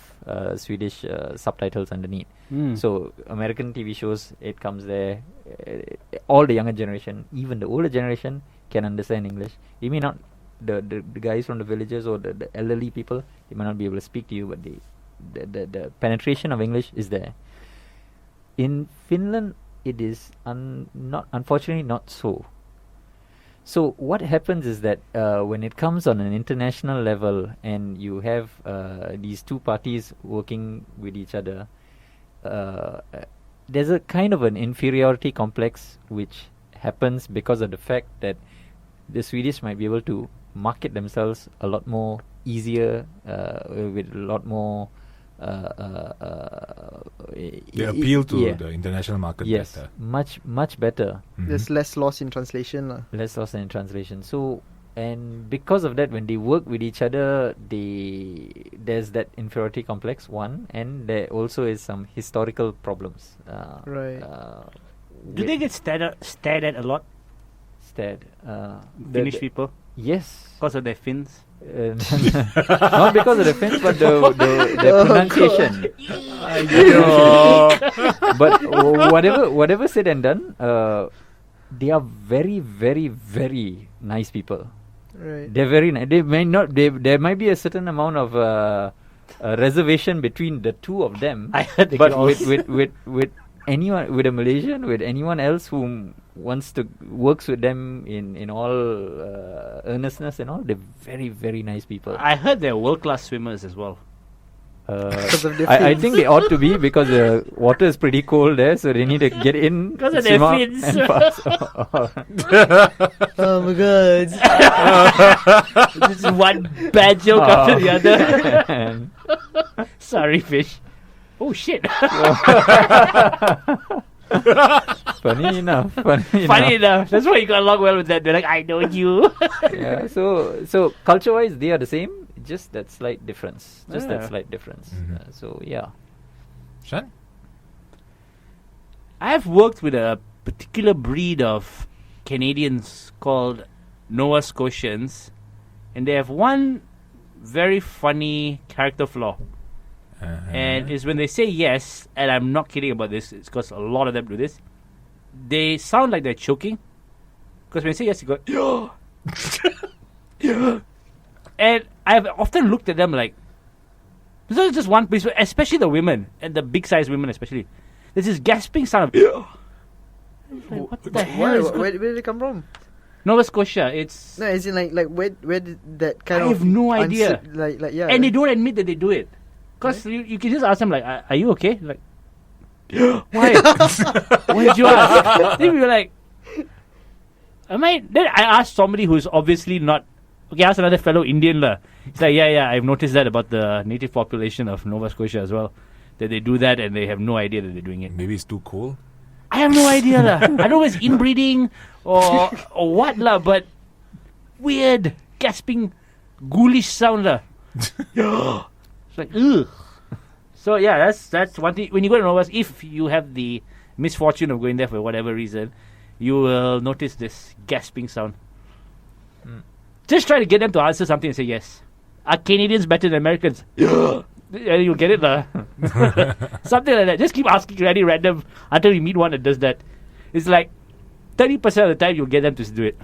Swedish subtitles underneath. So American TV shows, it comes there. All the younger generation, even the older generation, can understand English. You may not, the guys from the villages or the elderly people, they might not be able to speak to you, but the penetration of English is there. In Finland, it is unfortunately not so. So what happens is that when it comes on an international level and you have these two parties working with each other, there's a kind of an inferiority complex which happens because of the fact that the Swedish might be able to market themselves a lot more easier, with a lot more They appeal to yeah. the international market Yes, better. much better. Mhm. There's less loss in translation lah. Less loss in translation. So, and because of that, when they work with each other, there's that inferiority complex, one, and there also is some historical problems. Right. Do they get stared at a lot, stared? Finnish people, Yes. because of their fins? Not because of the Finns, but the pronunciation. But whatever said and done, they are very, very, very nice people. Right. They're very nice. They may not. There might be a certain amount of reservation between the two of them. I heard they But can all with anyone, with a Malaysian, with anyone else who wants to works with them in all earnestness and all, they're very, very nice people. I heard they're world-class swimmers as well. Because of their I fins. think they ought to be, because the water is pretty cold there, so they need to get in, Because of their swim out fins. and pass. Oh my god. This is one bad joke after the other. And Sorry, fish. Oh shit. funny enough. Funny enough. That's why you got along well with that. They're like, I know you. Yeah. So culture-wise, they are the same. Just that slight difference. Mhm. So yeah. Shan? I've worked with a particular breed of Canadians called Nova Scotians, and they have one very funny character flaw. And it's when they say yes, and I'm not kidding about this, it's because a lot of them do this. They sound like they're choking. Because when they say yes, you go, yeah. And I've often looked at them like, this is just one piece, especially the women, and the big size women especially. There's this gasping sound of, like, what the hell is Where did it come from? Nova Scotia, it's... No, as in like where did that kind I of have no idea. like yeah. And they don't admit that they do it. Because you can just ask them like, are you okay? Like, why? Why did you ask? Then we were like, Then I asked somebody who's obviously not. Okay, I asked another fellow Indian lah. He's like, yeah, I've noticed that about the native population of Nova Scotia as well. That they do that and they have no idea that they're doing it. Maybe it's too cold. I have no idea lah. I don't know if it's inbreeding or what lah, but weird gasping, ghoulish sound lah. It's like ugh. So yeah, that's one thing. When you go to Nova, if you have the misfortune of going there for whatever reason, you will notice this gasping sound. Just try to get them to answer something and say yes. Are Canadians better than Americans? And you'll get it lah. Something like that. Just keep asking any random until you meet one that does that. It's like 30% of the time you'll get them to do it.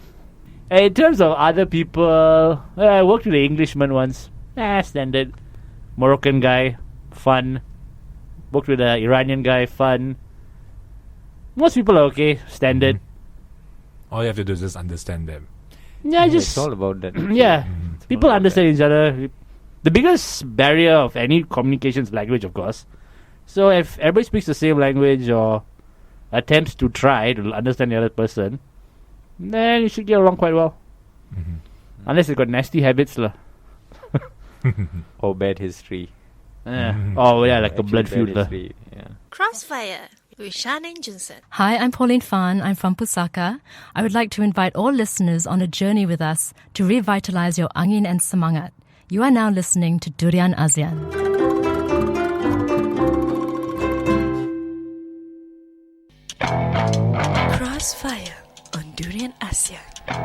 And in terms of other people, I worked with an Englishman once. Standard. Moroccan guy, fun. Worked with an Iranian guy, fun. Most people are okay, standard. All you have to do is just understand them. Yeah, just It's all about that. yeah. It's People all about understand each other. The biggest barrier of any communication is language, of course. So if everybody speaks the same language or attempts to try to understand the other person, then you should get along quite well. Unless you've got nasty habits lah. Or bad history. Oh yeah, like a Actually, blood bad feud lah. history, yeah. Crossfire with Shan and Junsen. Hi, I'm Pauline Fan. I'm from Pusaka. I would like to invite all listeners on a journey with us to revitalize your angin and semangat. You are now listening to Durian ASEAN. Crossfire on Durian ASEAN.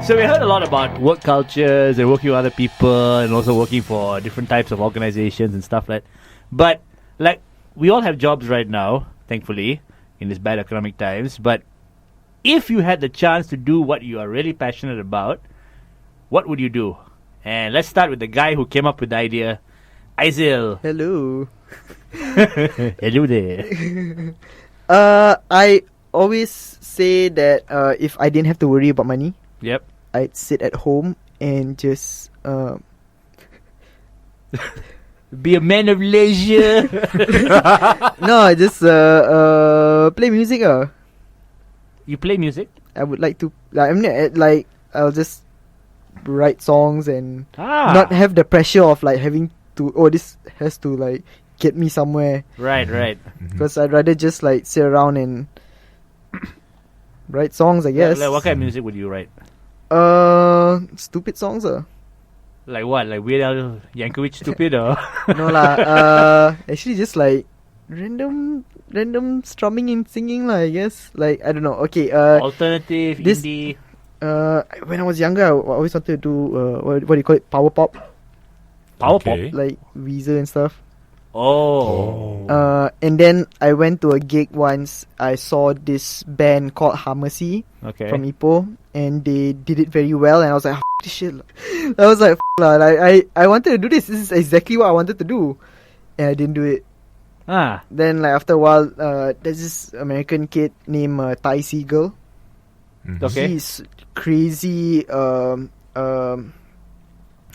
So we heard a lot about work cultures and working with other people and also working for different types of organizations and stuff like that. But like we all have jobs right now, thankfully, in these bad economic times. But if you had the chance to do what you are really passionate about, what would you do? And let's start with the guy who came up with the idea, Aizyl. Hello. Hello there. I always say that if I didn't have to worry about money, Yep. I'd sit at home and just Be a man of leisure. no, just play music. You play music? I would like to. Like I'll just write songs and not have the pressure of like having to. Oh, this has to like get me somewhere. Right. Because I'd rather just like sit around and write songs. I guess. Like, what kind of music would you write? Stupid songs. Like what? Like Weird Al Yankovic stupid or? No lah. Actually, just like random strumming and singing lah. I guess. Like I don't know. Okay. Alternative, this- indie. When I was younger, I always wanted to do what do you call it? Power pop, Power Okay. like Weezer and stuff. pop. And then I went to a gig once. I saw this band called Harmacy Okay. from Ipoh, and they did it very well. And I was like, this shit. I was like, like, I wanted to do this. This is exactly what I wanted to do, and I didn't do it. Then like after a while, there's this American kid named Ty Siegel. Okay. He's crazy.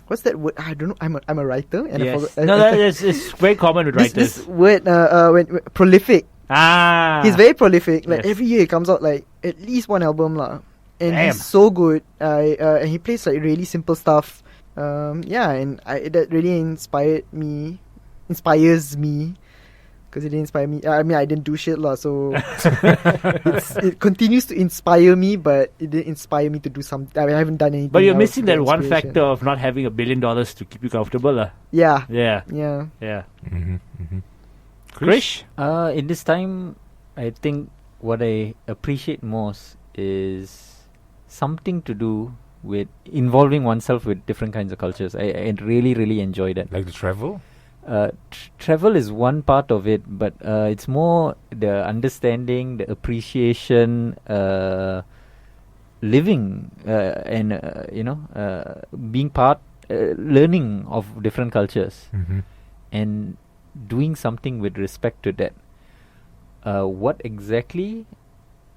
What's that word? I don't know. I'm a writer, and I Yes. forgot. No, it's very common with writers. This word, when prolific. He's very prolific. Like Yes. every year, he comes out like at least one album lah. And Damn. he's so good. And he plays like really simple stuff. And that really inspires me. Because it didn't inspire me. I mean, I didn't do shit lah. So it continues to inspire me, but it didn't inspire me to do something. I mean, I haven't done anything. But you're else missing with that one inspiration. factor of not having $1 billion to keep you comfortable. Yeah. Yeah. Krish? In this time, I think what I appreciate most is something to do with involving oneself with different kinds of cultures. I really, really enjoy that. Like to travel? Travel is one part of it, but it's more the understanding, the appreciation, living, and being part, learning of different cultures, and doing something with respect to that. What exactly?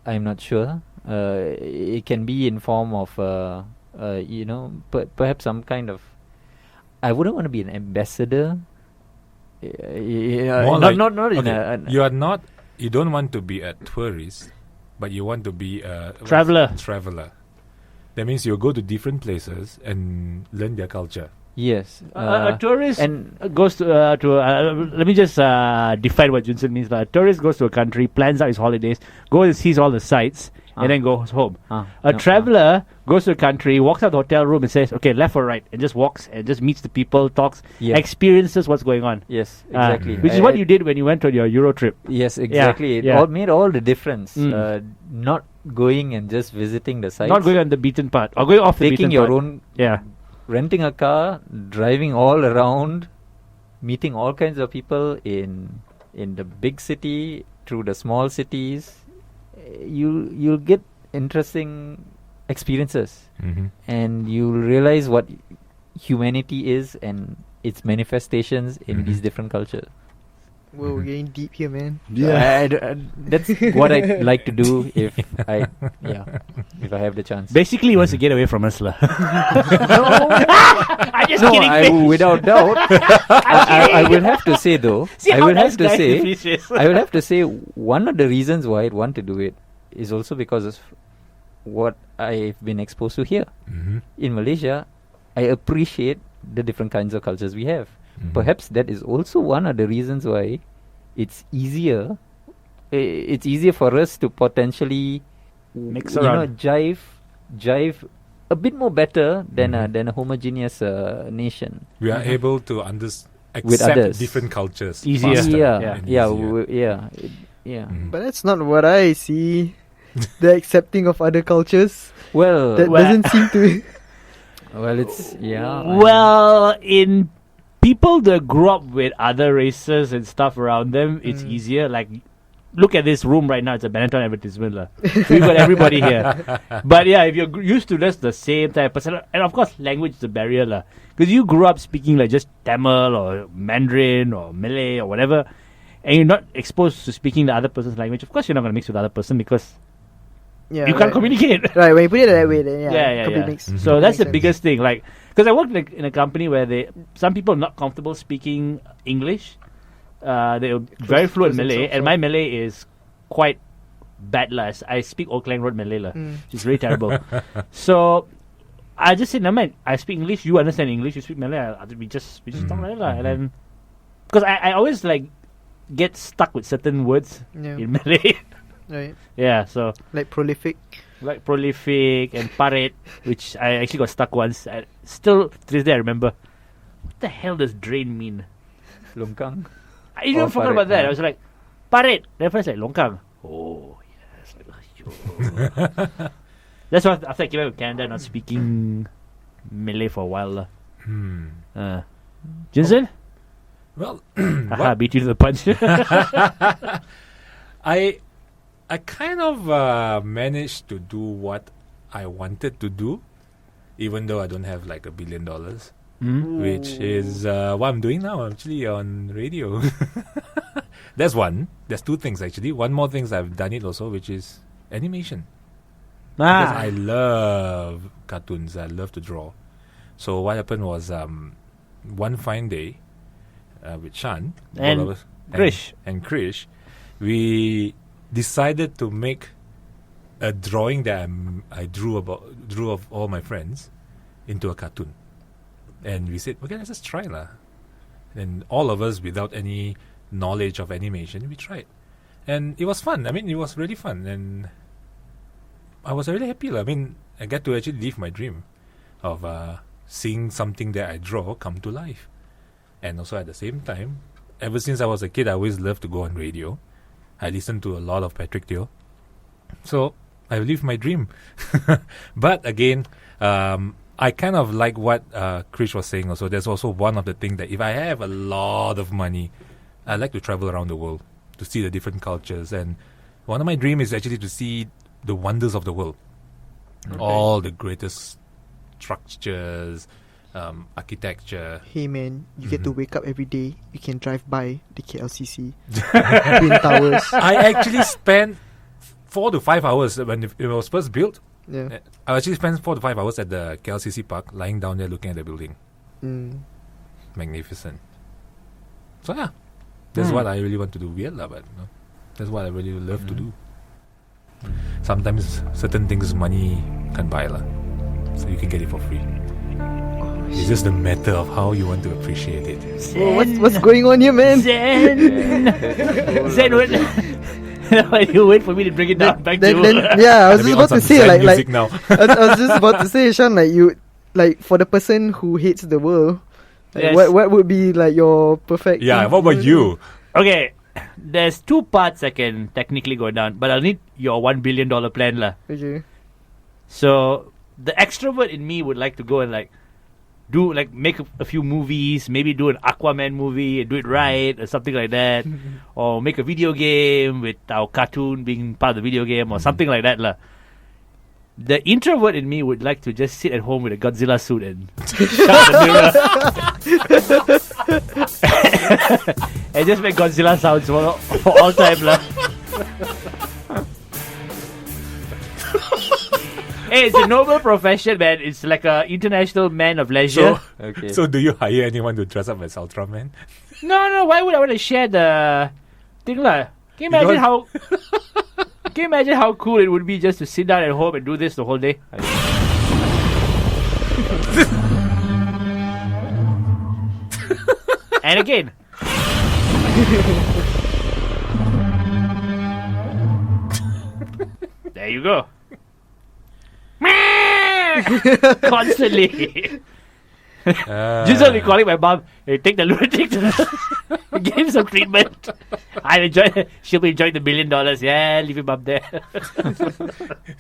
I'm not sure. It can be in form of, perhaps some kind of. I wouldn't want to be an ambassador. More not like- in okay, you don't want to be a tourist, but you want to be a Traveller. Traveller. That means you go to different places and learn their culture. Yes. A tourist and goes to let me just define what Junsen means. A tourist goes to a country, plans out his holidays, goes and sees all the sights, and then goes home. A traveler goes to a country, walks out the hotel room and says, okay, left or right, and just walks and just meets the people, talks, experiences what's going on. Yes, exactly. Which is what you did when you went on your Euro trip. Yes, exactly. It all made all the difference. Not going and just visiting the sites. Not going on the beaten path, or going off the beaten taking your path. own... Yeah. Renting a car, driving all around, meeting all kinds of people in the big city, through the small cities. You'll get interesting experiences, and you'll realize what humanity is and its manifestations in these different cultures. Whoa, we're getting deep here, man. That's what I'd like to do if I have the chance. Basically, he wants to get away from us, lah. I'm just kidding. Without doubt. I will have to say though. I will have to say one of the reasons why I'd want to do it is also because of what I've been exposed to here in Malaysia. I appreciate the different kinds of cultures we have. Perhaps that is also one of the reasons why it's easier. It's easier for us to potentially, mix around, jive a bit more better than a homogeneous nation. We are able to with others. Different cultures easier. faster. But that's not what I see. The accepting of other cultures. Well, that doesn't seem to. Well, it's in people that grew up with other races and stuff around them, it's easier. Like, look at this room right now. It's a Benetton advertisement. We've got everybody here. But yeah, if you're used to just the same type of person, and of course, language is a barrier. Because you grew up speaking like just Tamil or Mandarin or Malay or whatever, and you're not exposed to speaking the other person's language, of course you're not going to mix with the other person because you can't communicate. Right, when you put it that way, then mix. So that's the biggest thing. Like, because I worked in a company where some people are not comfortable speaking English. They're very fluent in Malay, and my Malay is quite bad. I speak Old Klang Road Malay, which is very terrible. So I just said, no man, I speak English, you understand English, you speak Malay, we just talk like that. And then, because I always get stuck with certain words in Malay. Right. Yeah, so like prolific and parit, which I actually got stuck once. Still to this day I remember, what the hell does drain mean? Longkang. I even forgot about that. I was like, parit. Then first longkang. Oh yes. That's why after I came back to Canada, not speaking Malay for a while. Jinsen? Well, beat you to the punch. I kind of managed to do what I wanted to do, even though I don't have $1 billion, which is what I'm doing now, actually, on radio. That's one. There's two things, actually. One more thing I've done it also, which is animation. Because I love cartoons. I love to draw. So what happened was one fine day with Shan and Chrish, we decided to make a drawing that I drew of all my friends into a cartoon, and we said, okay, let's just try lah. And all of us, without any knowledge of animation, we tried, and it was fun. I mean, it was really fun, and I was really happy lah. I mean, I got to actually live my dream of seeing something that I draw come to life, and also at the same time, ever since I was a kid, I always loved to go on radio. I listened to a lot of Patrick Teo. So I lived my dream. But again, I kind of like what Krish was saying also. There's also one of the things that if I have a lot of money, I like to travel around the world to see the different cultures. And one of my dreams is actually to see the wonders of the world. Okay. All the greatest structures, architecture. Hey man, you get to wake up every day. You can drive by the KLCC Twin Towers. I actually spent 4 to 5 hours when it was first built. Yeah, I actually spent 4 to 5 hours at the KLCC Park, lying down there looking at the building. Magnificent. So yeah, that's what I really want to do. Weird lah, but that's what I really love to do. Sometimes certain things money can buy lah. so you can get it for free. It's just a matter of how you want to appreciate it. Whoa, what's going on here, man? Zen! Zen, wait. You wait for me to bring it down back to you. Yeah, I was Let me just on about to some say, Zen like, music now. I was just about to say, Shan, like, you, like, for the person who hates the world, like, Yes. what would be, like, your perfect... Yeah, thing? what about you? Okay, there's 2 parts I can technically go down, but I'll need your $1 billion plan lah. Okay. So the extrovert in me would like to go and like do like make a few movies, maybe do an Aquaman movie and do it right or something like that, or make a video game with our cartoon being part of the video game or something like that lah. The introvert in me would like to just sit at home with a Godzilla suit and shut the mirror and just make Godzilla sounds for all time lah. Hey, it's a noble profession, man. It's like a international man of leisure. Okay. So do you hire anyone to dress up as Ultraman? No. Why would I want to share the thing, lah? Can you imagine how? Can you imagine how cool it would be just to sit down at home and do this the whole day? And again. There you go. Constantly. Just only calling my mom, hey, take the lunatic to give him some treatment. She'll be enjoying the $1 billion. Yeah, leave him up there.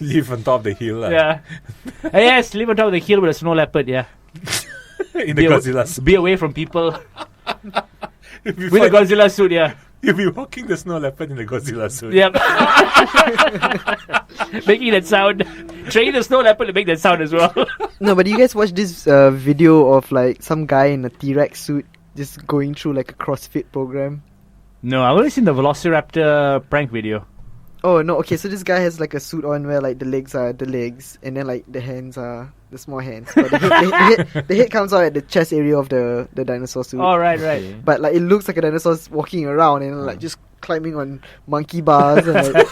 Live on top of the hill. Yeah. Yes, live on top of the hill with a snow leopard, yeah. In the Godzilla suit. Be away from people. With a Before Godzilla suit, yeah. you'll be walking the snow leopard in the Godzilla suit. Yep. Making that sound. Training the snow leopard to make that sound as well. No, but you guys watch this video of like some guy in a T-Rex suit just going through like a CrossFit program? No, I've only seen the Velociraptor prank video. Oh no, okay, so this guy has like a suit on where like the legs are the legs and then like the hands are the small hands. But the head comes out at the chest area of the dinosaur suit. Oh, right. Okay. But like it looks like a dinosaur's walking around and like just climbing on monkey bars and like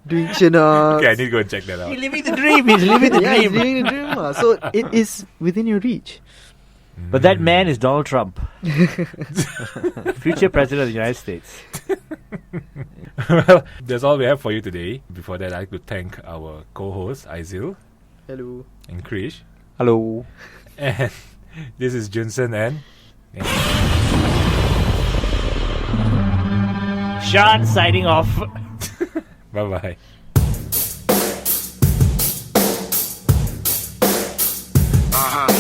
doing chin-ups. Okay, I need to go and check that out. He's living the dream. He's living the Yeah, he's dream. living the dream. So it is within your reach. But that man is Donald Trump. Future president of the United States. Well, that's all we have for you today. Before that, I'd like to thank our co-hosts, Aizyl Hello. and Chrish. Hello. And this is Junsen and... Shan signing off. Bye-bye. Uh-huh.